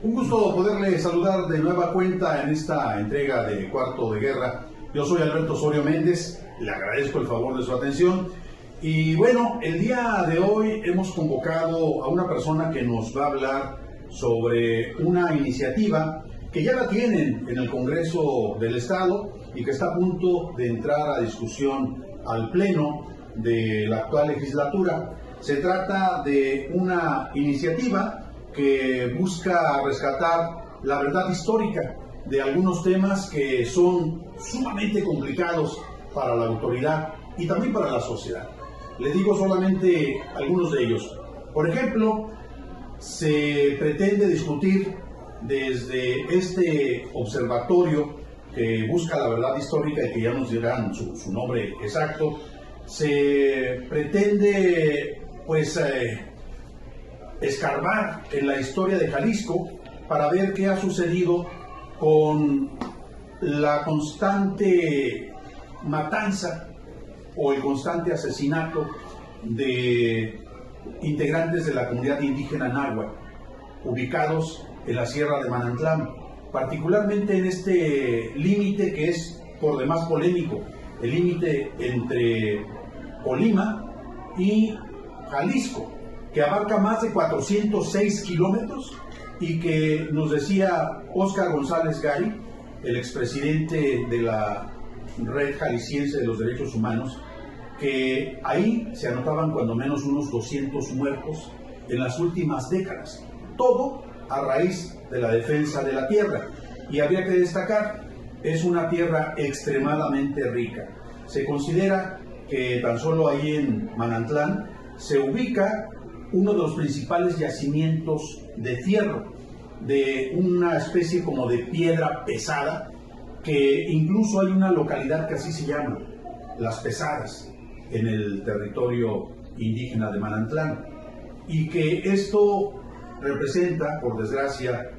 Un gusto poderle saludar de nueva cuenta en esta entrega de Cuarto de Guerra. Yo soy Alberto Osorio Méndez, le agradezco el favor de su atención. Y bueno, el día de hoy hemos convocado a una persona que nos va a hablar sobre una iniciativa que ya la tienen en el Congreso del Estado y que está a punto de entrar a discusión al Pleno de la actual legislatura. Se trata de una iniciativa que busca rescatar la verdad histórica de algunos temas que son sumamente complicados para la autoridad y también para la sociedad. Les digo solamente algunos de ellos. Por ejemplo, se pretende discutir desde este observatorio que busca la verdad histórica y que ya nos dirán su nombre exacto. Se pretende escarbar en la historia de Jalisco para ver qué ha sucedido con la constante matanza o el constante asesinato de integrantes de la comunidad indígena náhuatl, ubicados en la Sierra de Manantlán, particularmente en este límite que es por demás polémico, el límite entre Colima y Jalisco, que abarca más de 406 kilómetros y que nos decía Óscar González Gari, el expresidente de la Red Jalisciense de los Derechos Humanos, que ahí se anotaban cuando menos unos 200 muertos en las últimas décadas. Todo a raíz de la defensa de la tierra. Y habría que destacar, es una tierra extremadamente rica. Se considera que tan solo ahí en Manantlán se ubica uno de los principales yacimientos de fierro, de una especie como de piedra pesada, que incluso hay una localidad que así se llama, Las Pesadas, en el territorio indígena de Manantlán, y que esto representa, por desgracia,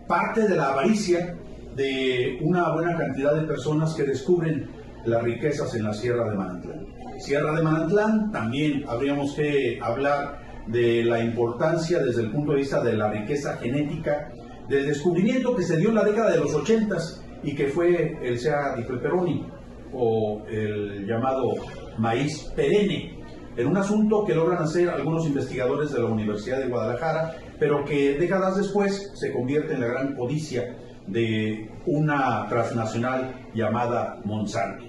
parte de la avaricia de una buena cantidad de personas que descubren las riquezas en la Sierra de Manantlán. Sierra de Manantlán, también habríamos que hablar de la importancia desde el punto de vista de la riqueza genética, del descubrimiento que se dio en la década de los 80s y que fue el Sea Difleuperoni, o el llamado maíz perenne, en un asunto que logran hacer algunos investigadores de la Universidad de Guadalajara, pero que décadas después se convierte en la gran codicia de una transnacional llamada Monsanto.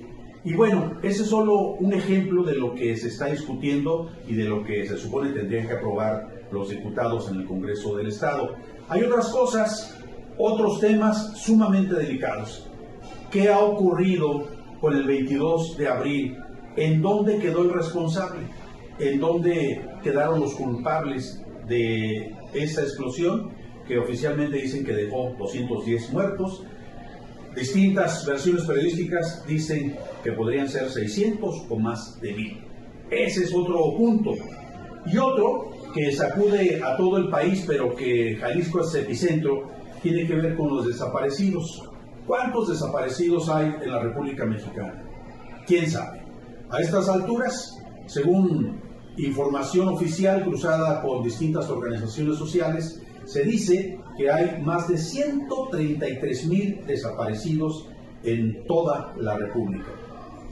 Y bueno, ese es solo un ejemplo de lo que se está discutiendo y de lo que se supone tendrían que aprobar los diputados en el Congreso del Estado. Hay otras cosas, otros temas sumamente delicados. ¿Qué ha ocurrido con el 22 de abril? ¿En dónde quedó el responsable? ¿En dónde quedaron los culpables de esa explosión que oficialmente dicen que dejó 210 muertos? Distintas versiones periodísticas dicen que podrían ser 600 o más de 1000. Ese es otro punto. Y otro que sacude a todo el país, pero que Jalisco es epicentro, tiene que ver con los desaparecidos. ¿Cuántos desaparecidos hay en la República Mexicana? ¿Quién sabe? A estas alturas, según información oficial cruzada con distintas organizaciones sociales, se dice que hay más de 133,000 desaparecidos en toda la República.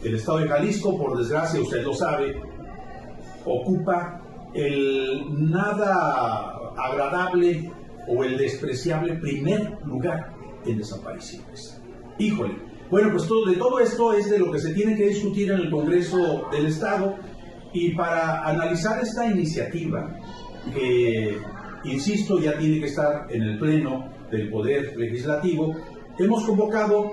El estado de Jalisco, por desgracia, usted lo sabe, ocupa el nada agradable o el despreciable primer lugar en desapariciones. Híjole. Bueno, pues de todo esto es de lo que se tiene que discutir en el Congreso del Estado, y para analizar esta iniciativa que, insisto, ya tiene que estar en el Pleno del Poder Legislativo, hemos convocado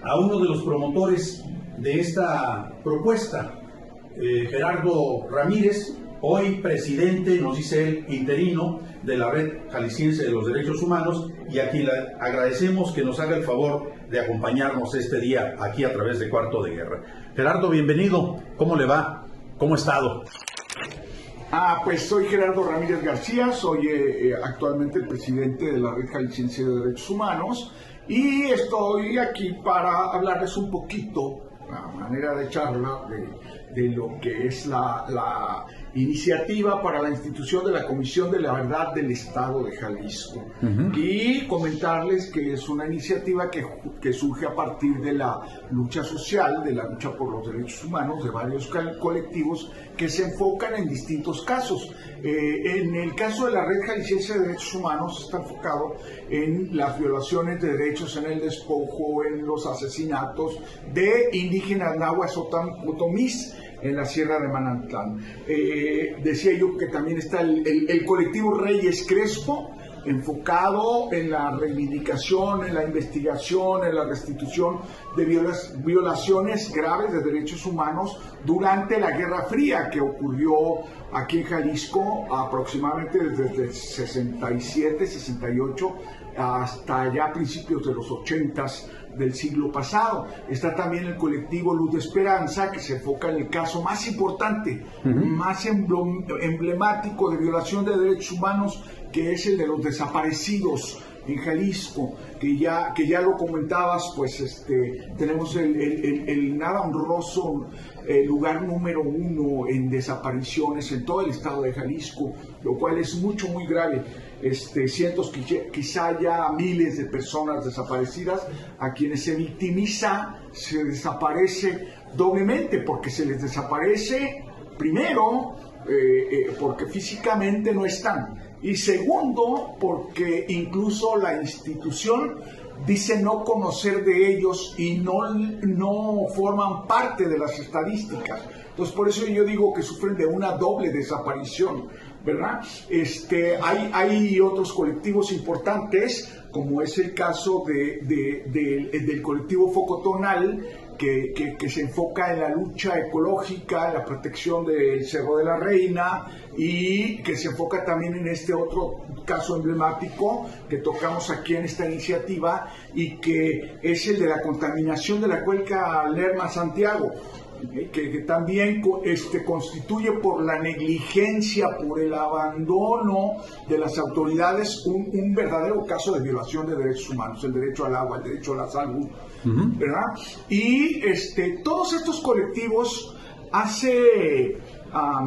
a uno de los promotores de esta propuesta, Gerardo Ramírez, hoy presidente, nos dice él, interino de la Red Jalisciense de los Derechos Humanos, y a quien le agradecemos que nos haga el favor de acompañarnos este día aquí a través de Cuarto de Guerra. Gerardo, bienvenido. ¿Cómo le va? ¿Cómo ha estado? Pues soy Gerardo Ramírez García, soy actualmente el presidente de la Red Jalisciense de Derechos Humanos, y estoy aquí para hablarles un poquito, a manera de charla, de lo que es la iniciativa para la institución de la Comisión de la Verdad del Estado de Jalisco. Y comentarles que es una iniciativa que surge a partir de la lucha social, de la lucha por los derechos humanos de varios colectivos que se enfocan en distintos casos. En el caso de la Red Jalisciense de Derechos Humanos está enfocado en las violaciones de derechos, en el despojo, en los asesinatos de indígenas nahuas otomís en la Sierra de Manantlán. Decía yo que también está el colectivo Reyes Crespo, enfocado en la reivindicación, en la investigación, en la restitución de violaciones graves de derechos humanos durante la Guerra Fría, que ocurrió aquí en Jalisco aproximadamente desde el 67, 68 hasta ya principios de los 80s del siglo pasado. Está también el colectivo Luz de Esperanza, que se enfoca en el caso más importante, más emblemático de violación de derechos humanos, que es el de los desaparecidos en Jalisco, que ya lo comentabas. Pues tenemos el nada honroso lugar número 1 en desapariciones en todo el estado de Jalisco, lo cual es muy grave. Cientos, quizá ya miles de personas desaparecidas, a quienes se victimiza, se desaparece doblemente, porque se les desaparece primero porque físicamente no están, y segundo porque incluso la institución dice no conocer de ellos y no forman parte de las estadísticas. Entonces, por eso yo digo que sufren de una doble desaparición, ¿verdad? Hay otros colectivos importantes, como es el caso del colectivo Focotonal, que se enfoca en la lucha ecológica, en la protección del Cerro de la Reina, y que se enfoca también en este otro caso emblemático que tocamos aquí en esta iniciativa, y que es el de la contaminación de la cuenca Lerma-Santiago, que también constituye, por la negligencia, por el abandono de las autoridades, un verdadero caso de violación de derechos humanos, el derecho al agua, el derecho a la salud, ¿verdad? Y todos estos colectivos hace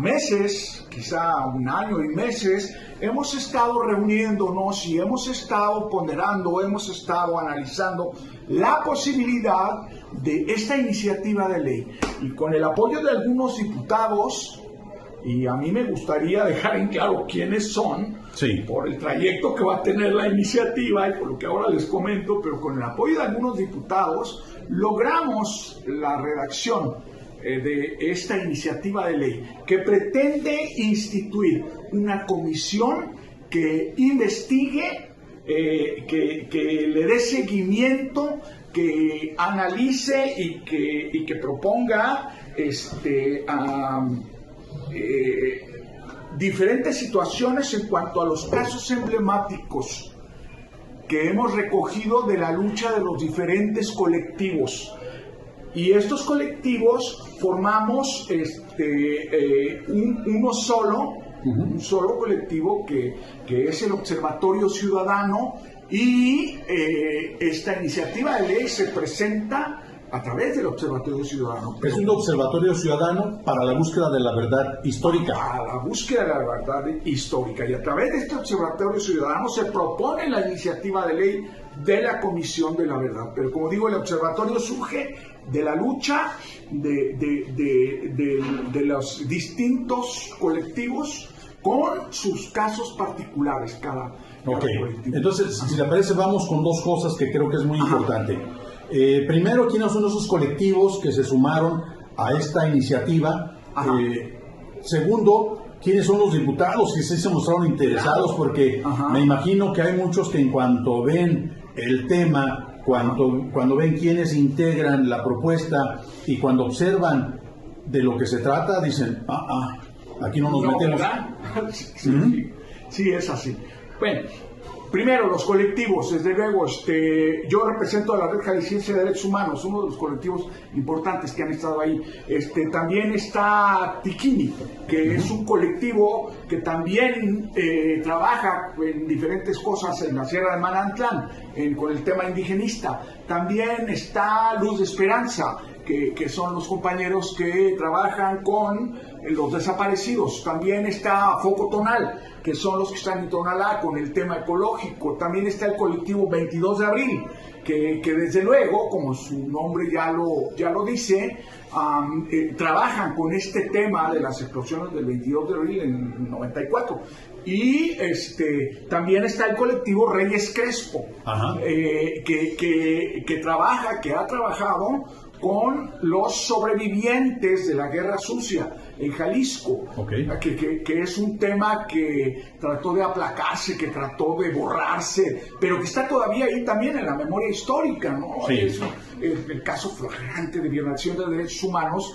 meses, quizá un año y meses, hemos estado reuniéndonos y hemos estado ponderando, hemos estado analizando la posibilidad de esta iniciativa de ley, y con el apoyo de algunos diputados, y a mí me gustaría dejar en claro quiénes son, sí, por el trayecto que va a tener la iniciativa y por lo que ahora les comento, pero con el apoyo de algunos diputados logramos la redacción de esta iniciativa de ley, que pretende instituir una comisión que investigue, que le dé seguimiento, que analice y que proponga diferentes situaciones en cuanto a los casos emblemáticos que hemos recogido de la lucha de los diferentes colectivos. Y estos colectivos formamos un solo colectivo que es el Observatorio Ciudadano, y esta iniciativa de ley se presenta a través del Observatorio Ciudadano. Es un observatorio ciudadano para la búsqueda de la verdad histórica. Para la búsqueda de la verdad histórica. Y a través de este Observatorio Ciudadano se propone la iniciativa de ley de la Comisión de la Verdad. Pero como digo, el observatorio surge de la lucha de los distintos colectivos con sus casos particulares, cada colectivo. Entonces, si le parece, vamos con dos cosas que creo que es muy importante. Primero, ¿quiénes son esos colectivos que se sumaron a esta iniciativa? Segundo, ¿quiénes son los diputados que sí se mostraron interesados? Porque me imagino que hay muchos que en cuanto ven el tema, cuando ven quiénes integran la propuesta y cuando observan de lo que se trata, dicen, aquí no nos metemos. Sí, es así. Bueno, primero, los colectivos. Desde luego, yo represento a la Red Jalisciense de Derechos Humanos, uno de los colectivos importantes que han estado ahí. También está Tiquini, que es un colectivo que también trabaja en diferentes cosas en la Sierra de Manantlán, con el tema indigenista. También está Luz de Esperanza, que son los compañeros que trabajan con los desaparecidos. También está Foco Tonal, que son los que están en Tonalá con el tema ecológico. También está el colectivo 22 de abril, que desde luego, como su nombre ya lo dice, trabajan con este tema de las explosiones del 22 de abril en el 94. Y también está el colectivo Reyes Crespo, que ha trabajado con los sobrevivientes de la Guerra Sucia en Jalisco, que es un tema que trató de aplacarse, que trató de borrarse, pero que está todavía ahí también en la memoria histórica, ¿no? Sí. Es el caso flagrante de violación de derechos humanos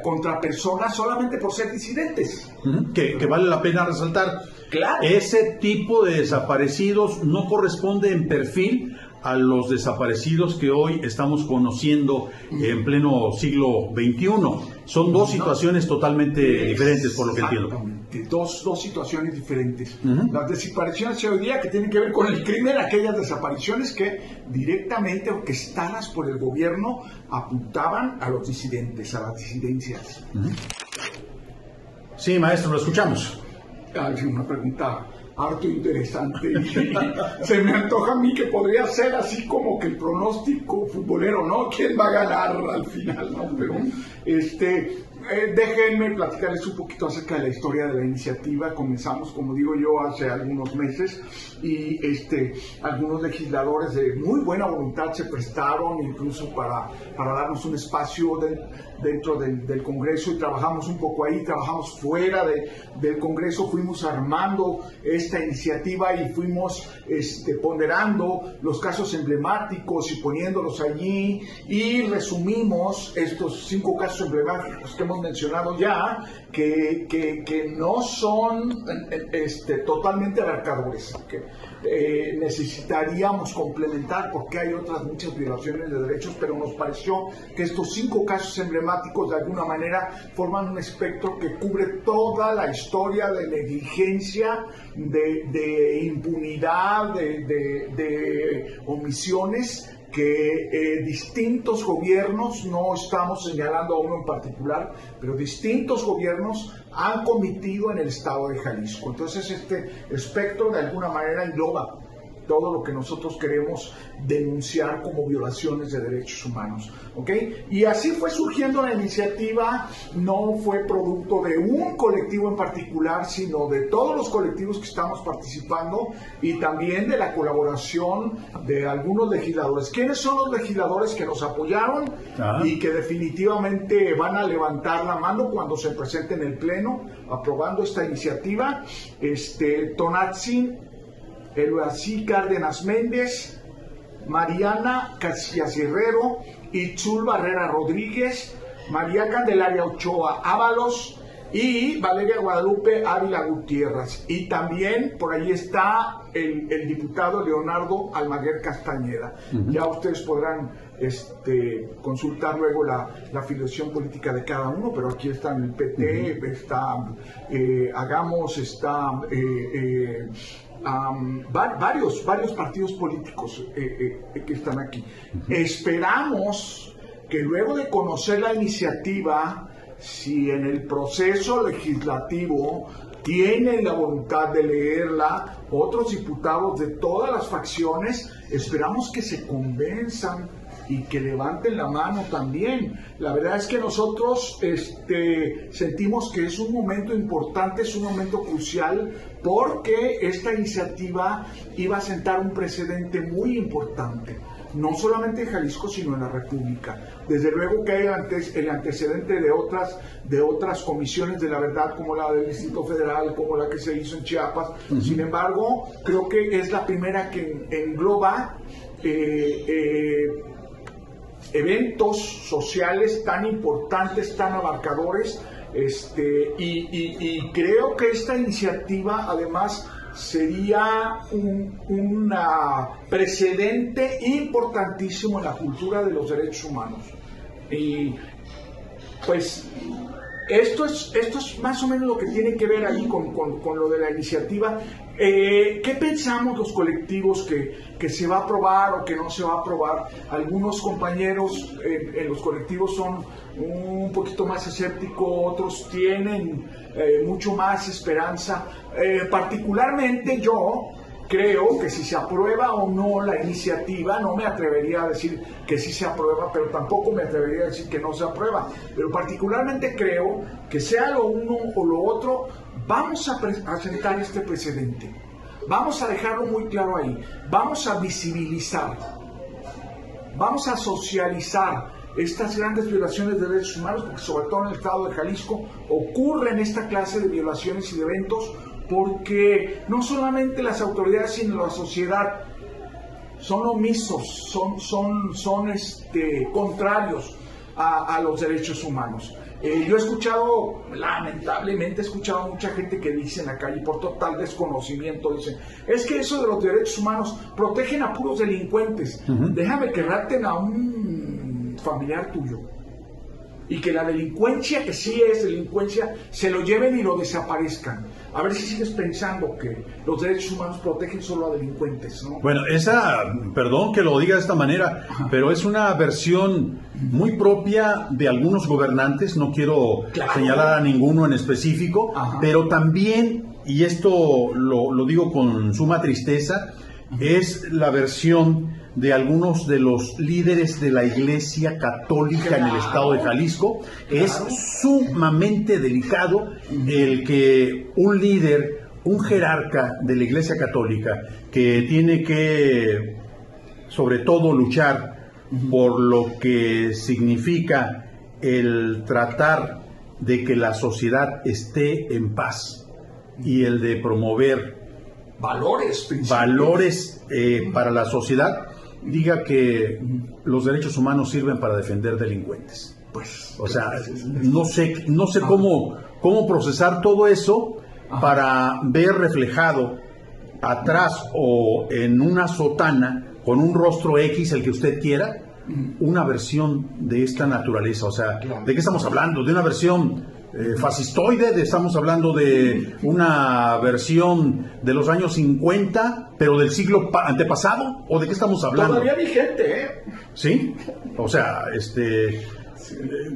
contra personas solamente por ser disidentes. Que vale la pena resaltar. Claro. Ese tipo de desaparecidos no corresponde en perfil a los desaparecidos que hoy estamos conociendo en pleno siglo XXI. Son dos situaciones totalmente diferentes, por lo que entiendo. Exactamente, dos situaciones diferentes. Las desapariciones hoy día que tienen que ver con el crimen, aquellas desapariciones que directamente orquestadas por el gobierno apuntaban a los disidentes, a las disidencias. Sí, maestro, lo escuchamos. Una pregunta harto interesante y se me antoja a mí que podría ser así como que el pronóstico futbolero, ¿no? ¿Quién va a ganar al final, no? Pero déjenme platicarles un poquito acerca de la historia de la iniciativa. Comenzamos, como digo yo, hace algunos meses y algunos legisladores de muy buena voluntad se prestaron incluso para darnos un espacio dentro del Congreso, y trabajamos un poco ahí, trabajamos fuera del Congreso, fuimos armando esta iniciativa y fuimos ponderando los casos emblemáticos y poniéndolos allí, y resumimos estos 5 casos emblemáticos que hemos mencionado ya, que no son totalmente abarcadores, que necesitaríamos complementar porque hay otras muchas violaciones de derechos, pero nos pareció que estos 5 casos emblemáticos de alguna manera forman un espectro que cubre toda la historia de negligencia, de impunidad, de omisiones que distintos gobiernos, no estamos señalando a uno en particular, pero distintos gobiernos han cometido en el estado de Jalisco. Entonces este espectro de alguna manera engloba todo lo que nosotros queremos denunciar como violaciones de derechos humanos, ¿ok? Y así fue surgiendo la iniciativa. No fue producto de un colectivo en particular, sino de todos los colectivos que estamos participando y también de la colaboración de algunos legisladores. ¿Quiénes son los legisladores que nos apoyaron y que definitivamente van a levantar la mano cuando se presente en el Pleno aprobando esta iniciativa? Tonatzin Eloasí Cárdenas Méndez, Mariana Casillas Guerrero, Itzul Barrera Rodríguez, María Candelaria Ochoa Ábalos y Valeria Guadalupe Ávila Gutiérrez. Y también por ahí está el diputado Leonardo Almaguer Castañeda. Ya ustedes podrán consultar luego la afiliación política de cada uno, pero aquí está el PT, está Hagamos, está varios partidos políticos que están aquí. Esperamos que luego de conocer la iniciativa, si en el proceso legislativo tienen la voluntad de leerla otros diputados de todas las facciones, esperamos que se convenzan y que levanten la mano también. La verdad es que nosotros sentimos que es un momento importante, es un momento crucial, porque esta iniciativa iba a sentar un precedente muy importante, no solamente en Jalisco, sino en la República. Desde luego que hay el antecedente de otras comisiones de la verdad, como la del Distrito Federal, como la que se hizo en Chiapas. Sin embargo, creo que es la primera que engloba eventos sociales tan importantes, tan abarcadores, y creo que esta iniciativa además sería un precedente importantísimo en la cultura de los derechos humanos. Y pues esto es más o menos lo que tiene que ver ahí con lo de la iniciativa. ¿Qué pensamos los colectivos que se va a aprobar o que no se va a aprobar? Algunos compañeros en los colectivos son un poquito más escépticos, otros tienen mucho más esperanza. Particularmente yo creo que si se aprueba o no la iniciativa, no me atrevería a decir que sí se aprueba, pero tampoco me atrevería a decir que no se aprueba. Pero particularmente creo que sea lo uno o lo otro, vamos a sentar este precedente. Vamos a dejarlo muy claro ahí. Vamos a visibilizar, vamos a socializar estas grandes violaciones de derechos humanos, porque sobre todo en el estado de Jalisco ocurren esta clase de violaciones y de eventos, porque no solamente las autoridades sino la sociedad son omisos, son contrarios a los derechos humanos. Yo he escuchado, lamentablemente he escuchado mucha gente que dice en la calle por total desconocimiento, dicen, es que eso de los derechos humanos protegen a puros delincuentes. Déjame que rapten a un familiar tuyo y que la delincuencia, que sí es delincuencia, se lo lleven y lo desaparezcan. A ver si sigues pensando que los derechos humanos protegen solo a delincuentes, ¿no? Bueno, perdón que lo diga de esta manera, pero es una versión muy propia de algunos gobernantes, no quiero señalar a ninguno en específico, pero también, y esto lo digo con suma tristeza, es la versión de algunos de los líderes de la Iglesia Católica en el estado de Jalisco. Es sumamente delicado el que un líder, un jerarca de la Iglesia Católica, que tiene que, sobre todo, luchar por lo que significa el tratar de que la sociedad esté en paz y el de promover valores para la sociedad, diga que los derechos humanos sirven para defender delincuentes. Pues, o sea, no sé cómo procesar todo eso para ver reflejado atrás o en una sotana con un rostro X, el que usted quiera, una versión de esta naturaleza. O sea, ¿de qué estamos hablando? ¿De una versión fascistoide? ¿Estamos hablando de una versión de los años 50, pero del siglo antepasado? ¿O de qué estamos hablando? Todavía vigente, ¿eh? ¿Sí? O sea,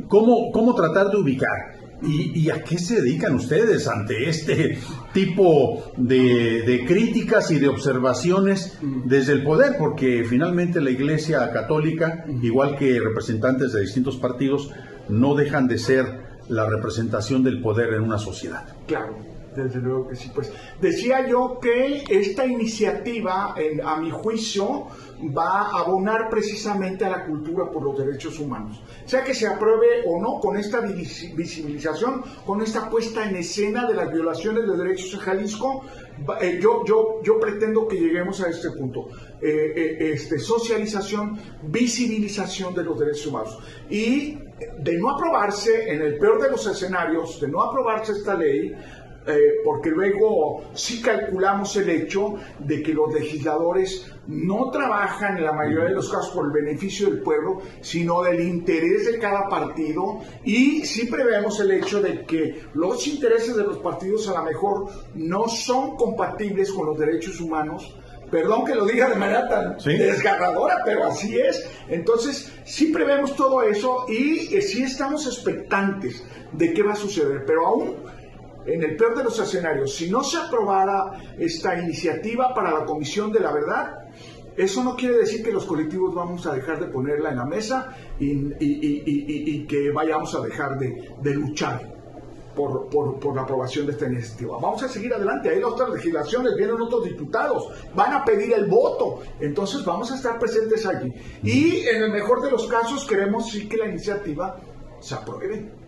¿cómo tratar de ubicar? ¿Y a qué se dedican ustedes ante este tipo de críticas y de observaciones desde el poder? Porque finalmente la Iglesia Católica, igual que representantes de distintos partidos, no dejan de ser la representación del poder en una sociedad. Claro, desde luego que sí. Pues decía yo que esta iniciativa, a mi juicio, va a abonar precisamente a la cultura por los derechos humanos. Sea que se apruebe o no, con esta visibilización, con esta puesta en escena de las violaciones de derechos en Jalisco, yo pretendo que lleguemos a este punto. Socialización, visibilización de los derechos humanos. Y de no aprobarse, en el peor de los escenarios, de no aprobarse esta ley, porque luego sí calculamos el hecho de que los legisladores no trabajan en la mayoría de los casos por el beneficio del pueblo, sino del interés de cada partido, y sí prevemos el hecho de que los intereses de los partidos a lo mejor no son compatibles con los derechos humanos. Perdón que lo diga de manera tan desgarradora, pero así es. Entonces, sí prevemos todo eso y sí estamos expectantes de qué va a suceder. Pero aún, en el peor de los escenarios, si no se aprobara esta iniciativa para la Comisión de la Verdad, eso no quiere decir que los colectivos vamos a dejar de ponerla en la mesa y que vayamos a dejar de luchar por la aprobación de esta iniciativa. Vamos a seguir adelante, hay otras legislaciones, vienen otros diputados, van a pedir el voto, entonces vamos a estar presentes allí. Y en el mejor de los casos queremos sí que la iniciativa se apruebe.